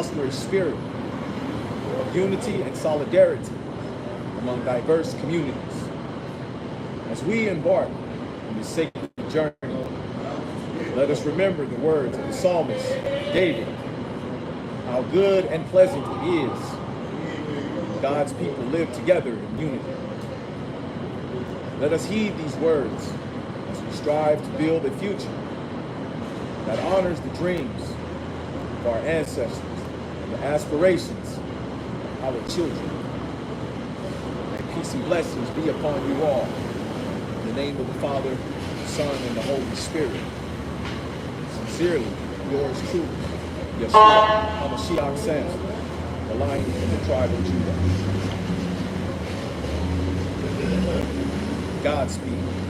foster a spirit of unity and solidarity among diverse communities. As we embark on this sacred journey, let us remember the words of the psalmist David, how good and pleasant it is when God's people live together in unity. Let us heed these words as we strive to build a future that honors the dreams of our ancestors and the aspirations of our children. May peace and blessings be upon you all. In the name of the Father, the Son, and the Holy Spirit. Sincerely, yours truly, Yeshua, HaMashiach Samson, the Lion from the tribe of Judah. Godspeed.